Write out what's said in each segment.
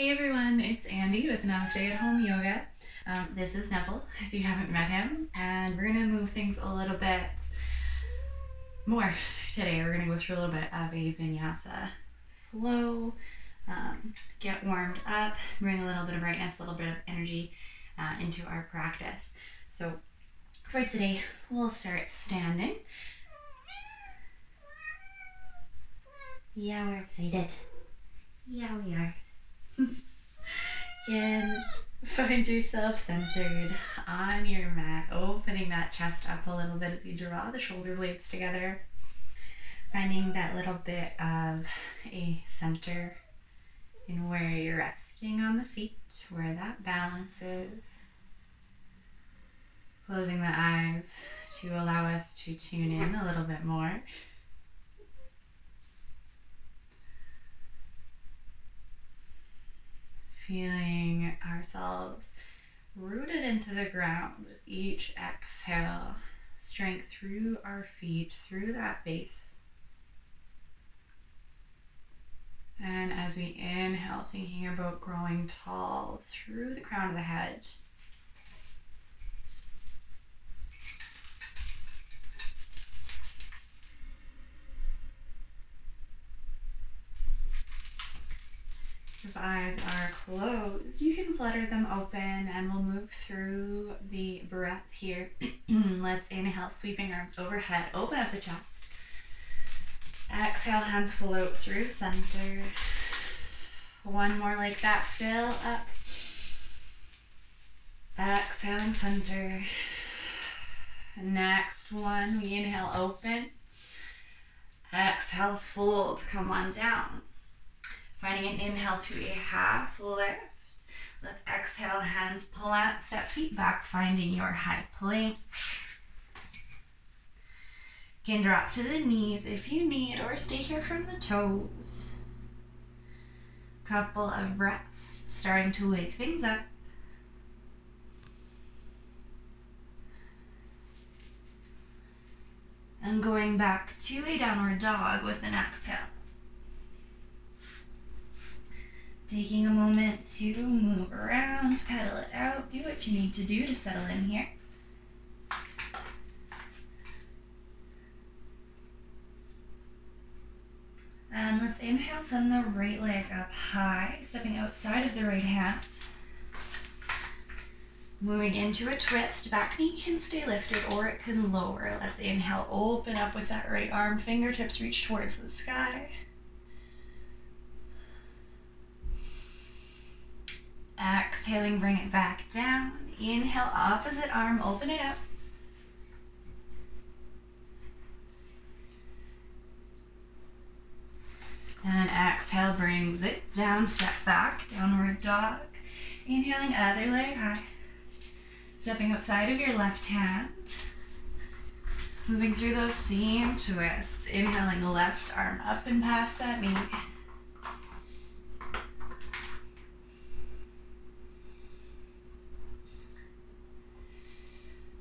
Hey everyone, it's Andy with Namaste at Home Yoga. This is Neville, if you haven't met him, and we're going to move things a little bit more today. We're going to go through a little bit of a Vinyasa flow, get warmed up, bring a little bit of brightness, a little bit of energy into our practice. So for today, we'll start standing. Yeah, we're excited. Yeah, we are. Can find yourself centered on your mat, opening that chest up a little bit as you draw the shoulder blades together, finding that little bit of a center in where you're resting on the feet, where that balance is. Closing the eyes to allow us to tune in a little bit more. Feeling ourselves rooted into the ground with each exhale. Strength through our feet, through that base. And as we inhale, thinking about growing tall through the crown of the head. If eyes are closed, you can flutter them open and we'll move through the breath here. Let's inhale, sweeping arms overhead, open up the chest. Exhale, hands float through center. One more like that, fill up. Exhaling center. Next one, we inhale, open. Exhale, fold, come on down. Finding an inhale to a half lift. Let's exhale, hands plant, step feet back, finding your high plank. You can drop to the knees if you need, or stay here from the toes. Couple of breaths, starting to wake things up. And going back to a downward dog with an exhale. Taking a moment to move around, pedal it out, do what you need to do to settle in here. And let's inhale, send the right leg up high, stepping outside of the right hand. Moving into a twist, back knee can stay lifted or it can lower. Let's inhale, open up with that right arm, fingertips reach towards the sky. Exhaling, bring it back down. Inhale, opposite arm, open it up. And exhale, brings it down, step back, downward dog. Inhaling, other leg high. Stepping outside of your left hand. Moving through those same twists. Inhaling, left arm up and past that knee.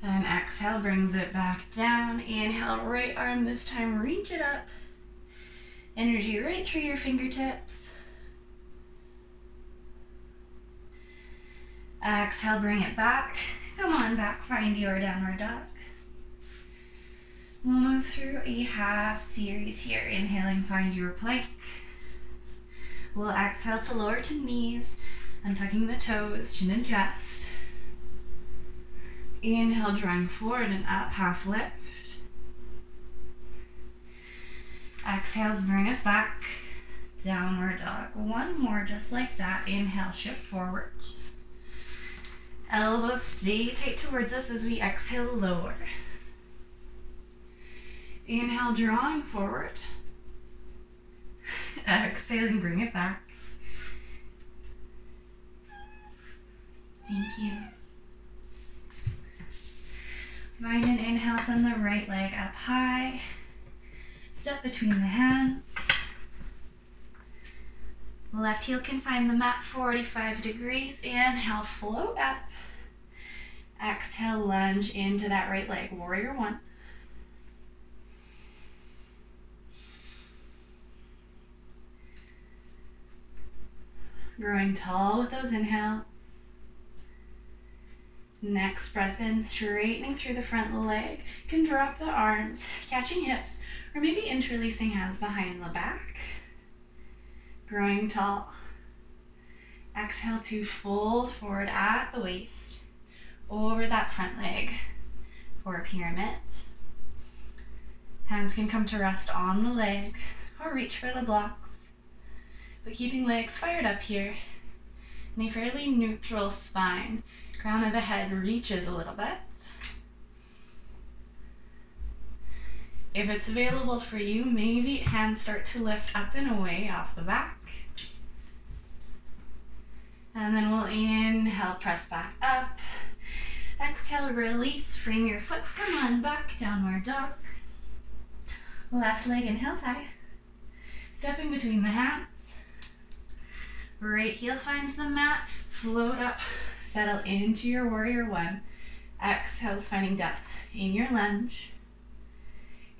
And exhale, brings it back down. Inhale, right arm this time, reach it up. Energy right through your fingertips. Exhale, bring it back. Come on back, find your downward dog. We'll move through a half series here. Inhaling, find your plank. We'll exhale to lower to knees, untucking the toes, chin and chest. Inhale, drawing forward and up, half lift. Exhales, bring us back. Downward dog. One more just like that. Inhale, shift forward. Elbows stay tight towards us as we exhale, lower. Inhale, drawing forward. Exhaling, bring it back. Thank you. Find an inhale, send the right leg up high. Step between the hands. Left heel can find the mat 45 degrees. Inhale, float up. Exhale, lunge into that right leg, warrior one. Growing tall with those inhales. Next breath in, straightening through the front leg. You can drop the arms, catching hips, or maybe interlacing hands behind the back. Growing tall. Exhale to fold forward at the waist, over that front leg for a pyramid. Hands can come to rest on the leg or reach for the blocks, but keeping legs fired up here in a fairly neutral spine. Crown of the head reaches a little bit. If it's available for you, maybe hands start to lift up and away off the back. And then we'll inhale, press back up. Exhale, release, frame your foot, come on back, downward dog. Left leg inhales high. Stepping between the hands. Right heel finds the mat, float up, settle into your warrior one. Exhales, finding depth in your lunge.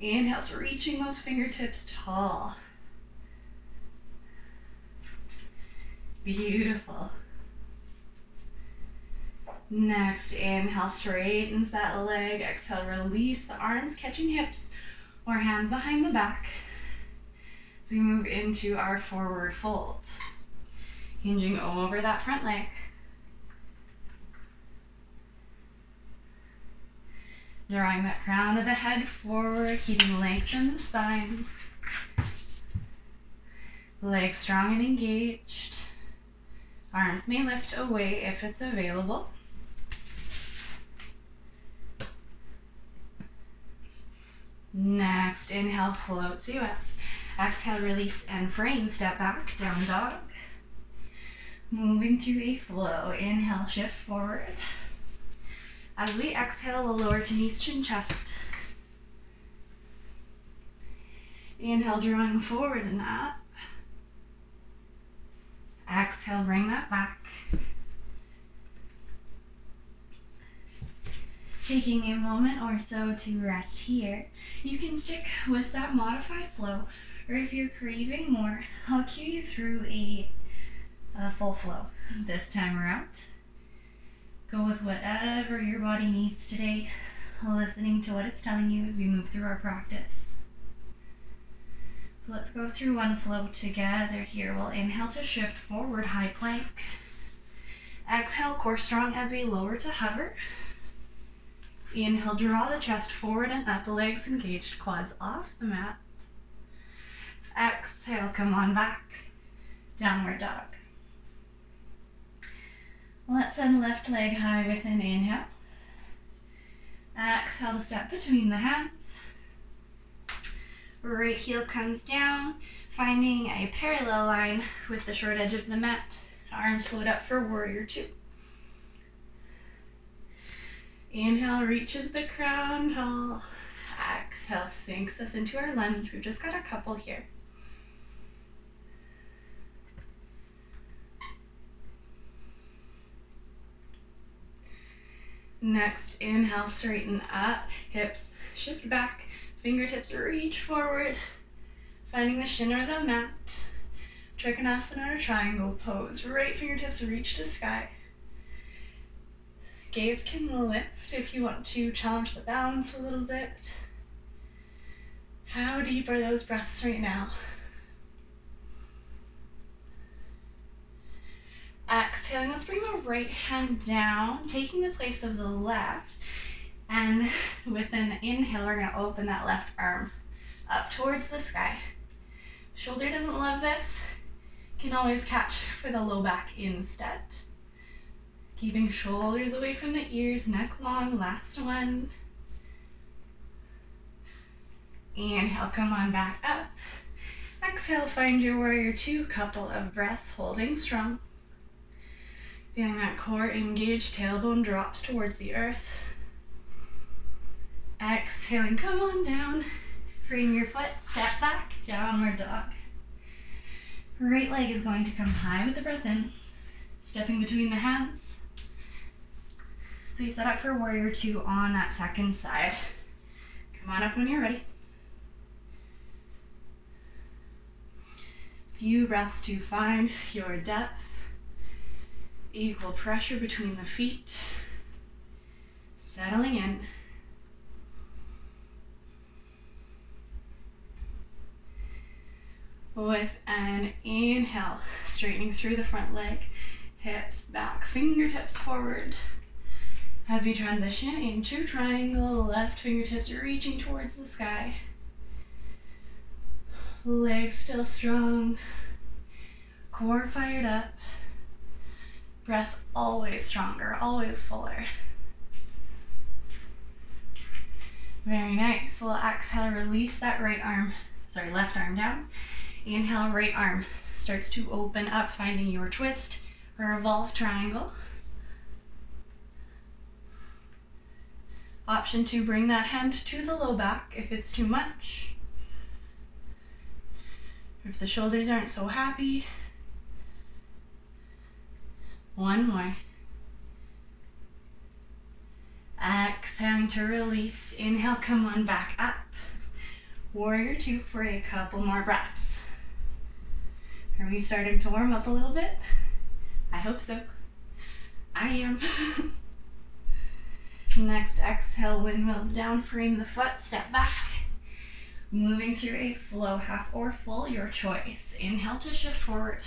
Inhales, reaching those fingertips tall. Beautiful. Next, inhale, straightens that leg. Exhale, release the arms, catching hips or hands behind the back. As we move into our forward fold. Hinging over that front leg. Drawing that crown of the head forward, keeping length in the spine. Legs strong and engaged. Arms may lift away if it's available. Next, inhale, floats you up. Exhale, release and frame. Step back, down dog. Moving through a flow. Inhale, shift forward. As we exhale, we'll lower to knees, chin, chest. Inhale, drawing forward and up. Exhale, bring that back. Taking a moment or so to rest here. You can stick with that modified flow, or if you're craving more, I'll cue you through a full flow this time around. Go with whatever your body needs today, listening to what it's telling you as we move through our practice. So let's go through one flow together here. We'll inhale to shift forward, high plank. Exhale, core strong as we lower to hover. Inhale, draw the chest forward and up, legs engaged, quads off the mat. Exhale, come on back, downward dog. Let's send left leg high with an inhale. Exhale to step between the hands. Right heel comes down, finding a parallel line with the short edge of the mat. Arms float up for warrior two. Inhale, reaches the crown tall. Exhale, sinks us into our lunge. We've just got a couple here. Next, inhale, straighten up, hips shift back, fingertips reach forward, finding the shin or the mat. Trikonasana or triangle pose. Right fingertips reach to sky. Gaze can lift if you want to challenge the balance a little bit. How deep are those breaths right now? Exhaling, let's bring the right hand down, taking the place of the left. And with an inhale, we're going to open that left arm up towards the sky. Shoulder doesn't love this. Can always catch for the low back instead. Keeping shoulders away from the ears, neck long, last one. Inhale, come on back up. Exhale, find your warrior two, couple of breaths, holding strong. Feeling that core engaged, tailbone drops towards the earth. Exhaling, come on down. Frame your foot, step back, downward dog. Right leg is going to come high with the breath in, stepping between the hands. So you set up for warrior two on that second side. Come on up when you're ready. Few breaths to find your depth. Equal pressure between the feet. Settling in. With an inhale, straightening through the front leg, hips back, fingertips forward. As we transition into triangle, left fingertips reaching towards the sky. Legs still strong. Core fired up. Breath always stronger, always fuller. Very nice. We'll exhale, release that left arm down. Inhale, right arm starts to open up, finding your twist or revolve triangle. Option to bring that hand to the low back if it's too much. If the shoulders aren't so happy. One more. Exhaling to release. Inhale, come on back up. Warrior two for a couple more breaths. Are we starting to warm up a little bit? I hope so. I am. Next, exhale, windmills down, frame the foot, step back. Moving through a flow, half or full, your choice. Inhale to shift forward.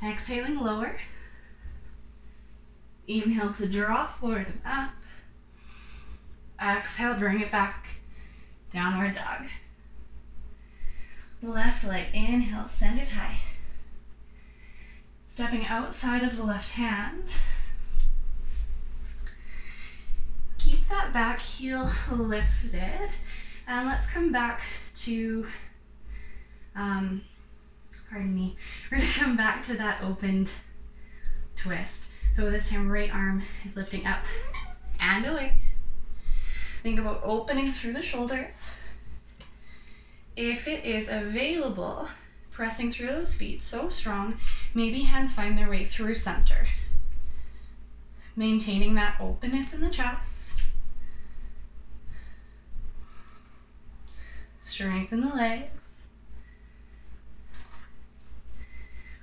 Exhaling, lower. Inhale to draw forward and up. Exhale, bring it back. Downward dog. Left leg, inhale, send it high. Stepping outside of the left hand. Keep that back heel lifted. And let's come back to, pardon me, we're gonna come back to that opened twist. So this time, right arm is lifting up and away. Think about opening through the shoulders. If it is available, pressing through those feet so strong, maybe hands find their way through center. Maintaining that openness in the chest. Strengthen the legs.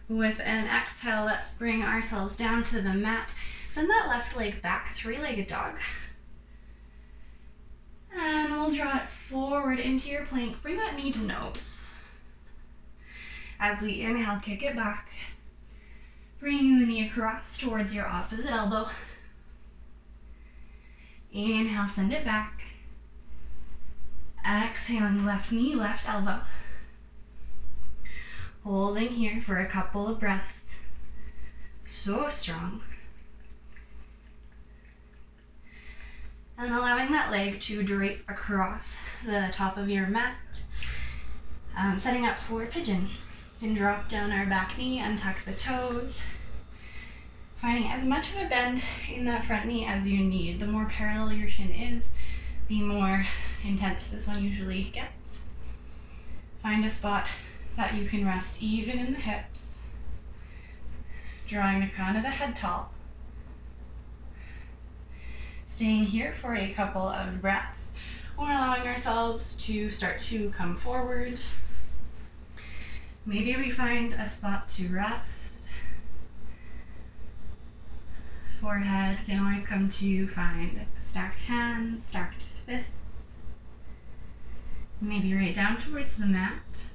With an exhale, let's bring ourselves down to the mat. Send that left leg back, three-legged dog. And we'll draw it forward into your plank. Bring that knee to nose. As we inhale, kick it back. Bring the knee across towards your opposite elbow. Inhale, send it back. Exhaling, left knee, left elbow. Holding here for a couple of breaths. So strong. And allowing that leg to drape across the top of your mat. Setting up for pigeon. You can drop down our back knee and tuck the toes. Finding as much of a bend in that front knee as you need. The more parallel your shin is, the more intense this one usually gets. Find a spot that you can rest even in the hips. Drawing the crown of the head tall. Staying here for a couple of breaths. We're allowing ourselves to start to come forward. Maybe we find a spot to rest. Forehead can always come to find stacked hands, stacked fists. Maybe right down towards the mat.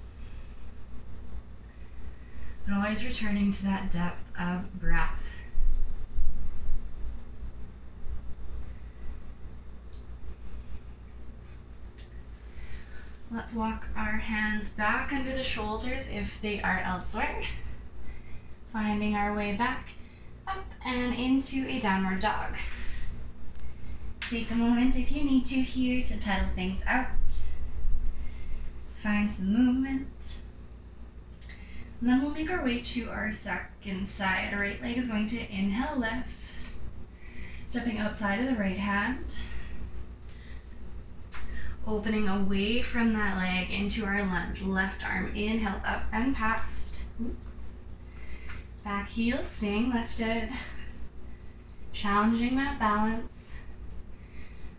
But always returning to that depth of breath. Let's walk our hands back under the shoulders if they are elsewhere. Finding our way back, up and into a downward dog. Take a moment if you need to here to pedal things out. Find some movement. And then we'll make our way to our second side. Our right leg is going to inhale left. Stepping outside of the right hand. Opening away from that leg into our lunge. Left arm inhales up and past. Oops. Back heel staying lifted. Challenging that balance.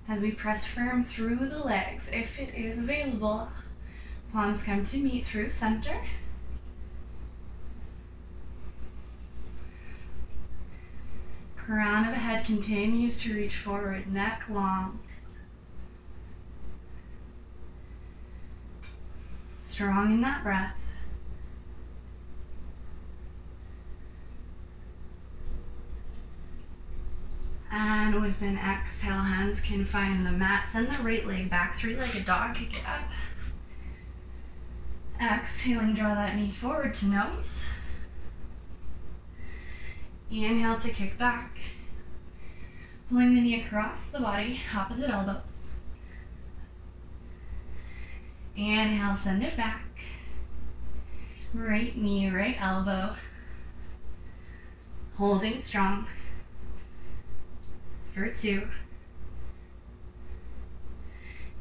As we press firm through the legs, if it is available. Palms come to meet through center. Crown of the head continues to reach forward, neck long. Strong in that breath. And with an exhale, hands can find the mat. Send the right leg back, three-legged dog, kick it up. Exhaling, draw that knee forward to nose. Inhale to kick back. Pulling the knee across the body, opposite elbow. Inhale, send it back. Right knee, right elbow. Holding strong. For 2.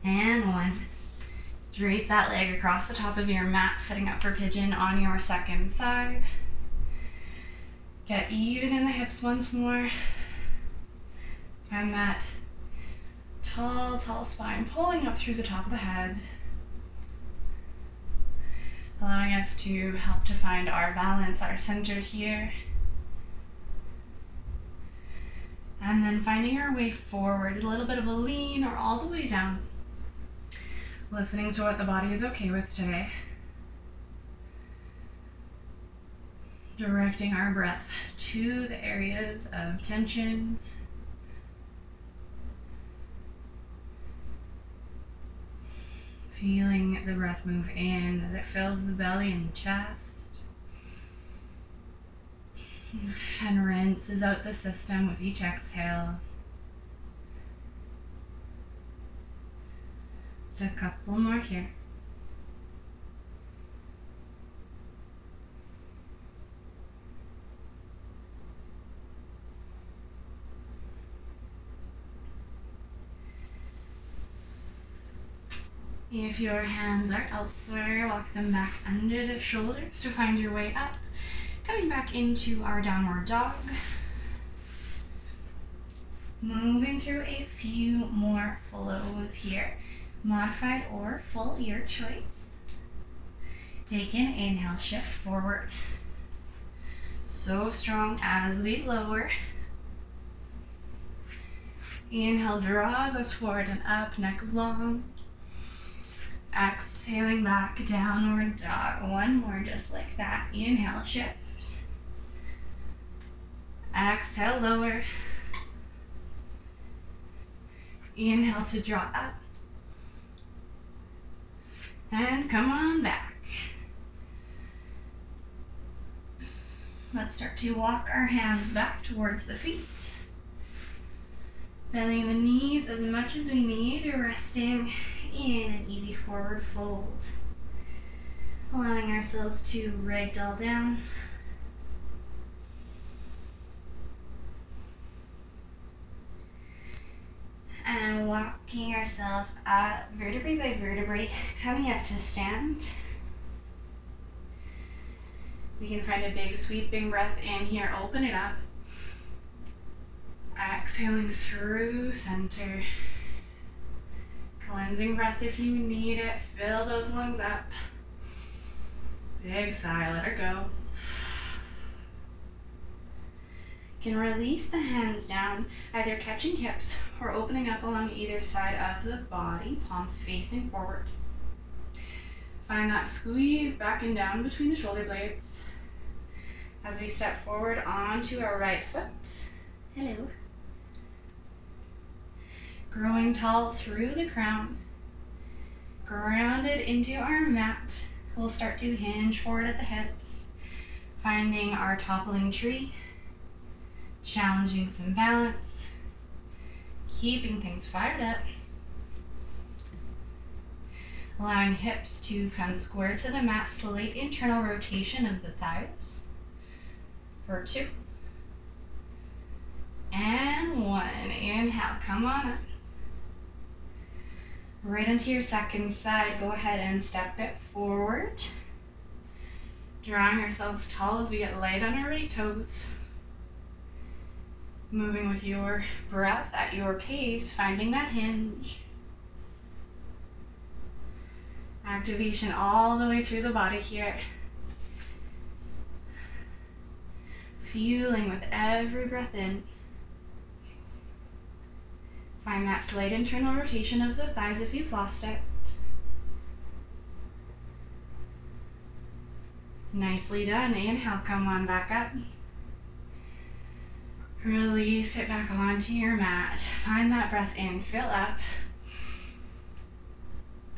And 1. Drape that leg across the top of your mat, setting up for pigeon on your second side. Get even in the hips once more. Find that tall, tall spine pulling up through the top of the head. Allowing us to help to find our balance, our center here. And then finding our way forward, a little bit of a lean or all the way down. Listening to what the body is okay with today. Directing our breath to the areas of tension. Feeling the breath move in as it fills the belly and the chest. And rinses out the system with each exhale. Just a couple more here. If your hands are elsewhere, walk them back under the shoulders to find your way up. Coming back into our downward dog. Moving through a few more flows here. Modified or full, your choice. Take an inhale, shift forward. So strong as we lower. Inhale draws us forward and up, neck long. Exhaling back, downward dog. One more just like that. Inhale, shift. Exhale, lower. Inhale to draw up. And come on back. Let's start to walk our hands back towards the feet. Bending the knees as much as we need, resting in an easy forward fold. Allowing ourselves to ragdoll down. And walking ourselves up vertebrae by vertebrae, coming up to stand. We can find a big sweeping breath in here, open it up. Exhaling through center. Cleansing breath if you need it, fill those lungs up. Big sigh, let her go. You can release the hands down, either catching hips or opening up along either side of the body, palms facing forward. Find that squeeze back and down between the shoulder blades as we step forward onto our right foot. Hello. Growing tall through the crown, grounded into our mat. We'll start to hinge forward at the hips, finding our toppling tree. Challenging some balance, keeping things fired up, allowing hips to come square to the mat, slight internal rotation of the thighs, for 2, and 1, inhale, come on up, right onto your second side, go ahead and step it forward, drawing ourselves tall as we get light on our right toes. Moving with your breath at your pace, finding that hinge. Activation all the way through the body here. Feeling with every breath in find that slight internal rotation of the thighs if you've lost it. Nicely done. Inhale, come on back up. Release it back onto your mat. Find that breath in, fill up.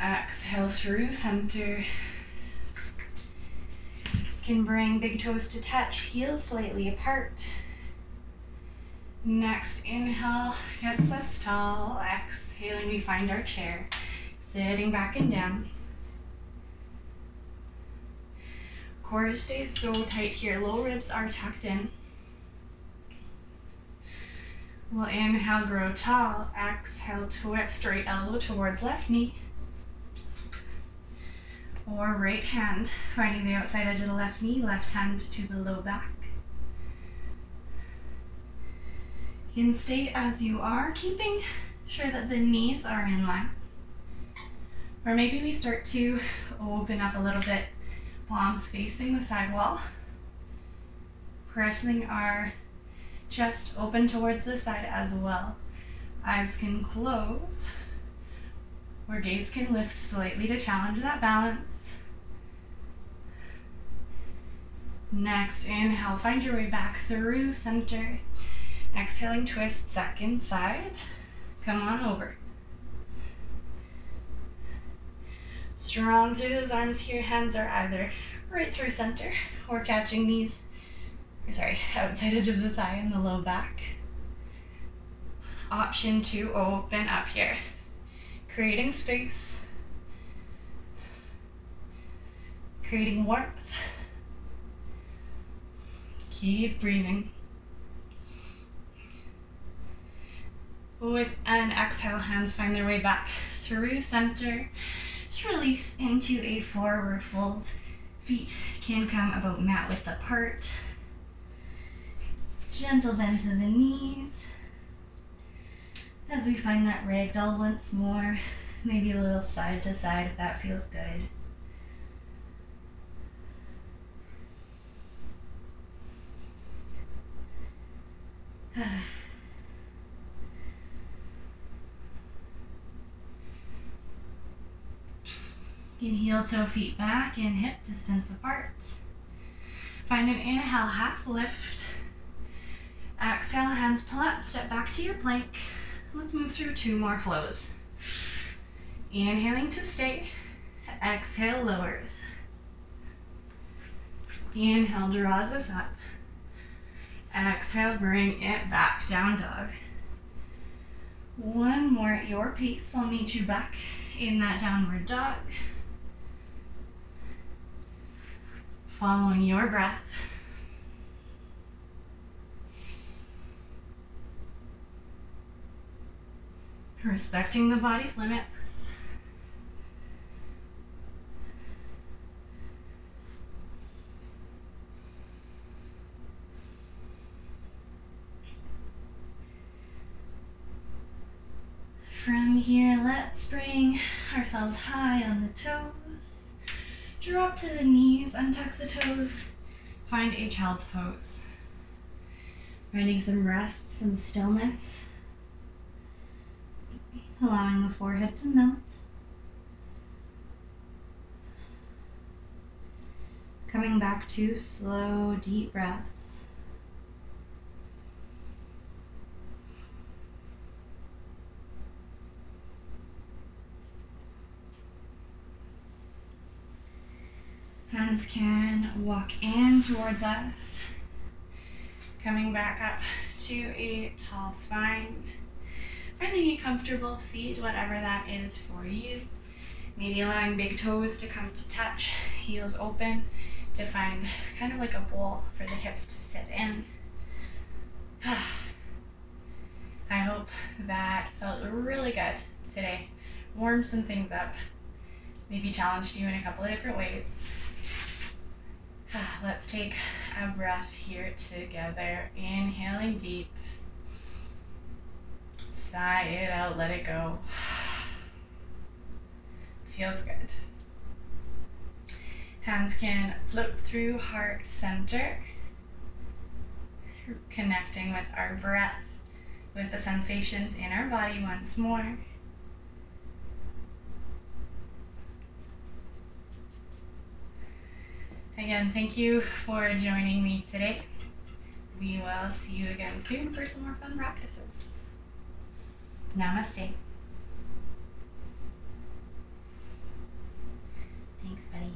Exhale through center. You can bring big toes to touch, heels slightly apart. Next inhale gets us tall. Exhaling, we find our chair. Sitting back and down. Core stays so tight here. Low ribs are tucked in. We'll inhale, grow tall. Exhale, twist right elbow towards left knee. Or right hand, finding the outside edge of the left knee, left hand to the low back. You can stay as you are, keeping sure that the knees are in line. Or maybe we start to open up a little bit, palms facing the side wall. Pressing our chest open towards the side as well. Eyes can close, or gaze can lift slightly to challenge that balance. Next, inhale, find your way back through center. Exhaling, twist second side. Come on over. Strong through those arms here. Hands are either right through center or catching these, outside edge of the thigh and the low back. Option to open up here. Creating space. Creating warmth. Keep breathing. With an exhale, hands find their way back through center. Just release into a forward fold. Feet can come about mat width apart. Gentle bend to the knees. As we find that ragdoll once more, maybe a little side to side if that feels good. You can heel toe feet back and hip distance apart. Find an inhale, half lift. Exhale, hands pull up, step back to your plank. Let's move through 2 more flows. Inhaling to stay. Exhale, lowers. Inhale, draws us up. Exhale, bring it back, down dog. 1 more at your pace. I'll meet you back in that downward dog. Following your breath. Respecting the body's limits. From here, let's bring ourselves high on the toes. Drop to the knees, untuck the toes. Find a child's pose. Finding some rest, some stillness. Allowing the forehead to melt. Coming back to slow, deep breaths. Hands can walk in towards us. Coming back up to a tall spine. Finding a comfortable seat, whatever that is for you. Maybe allowing big toes to come to touch, heels open, to find kind of like a bowl for the hips to sit in. I hope that felt really good today. Warmed some things up. Maybe challenged you in a couple of different ways. Let's take a breath here together. Inhaling deep. Sigh it out, let it go. Feels good. Hands can flip through heart center. Connecting with our breath. with the sensations in our body once more. Again, thank you for joining me today. We will see you again soon for some more fun practices. Namaste. Thanks, buddy.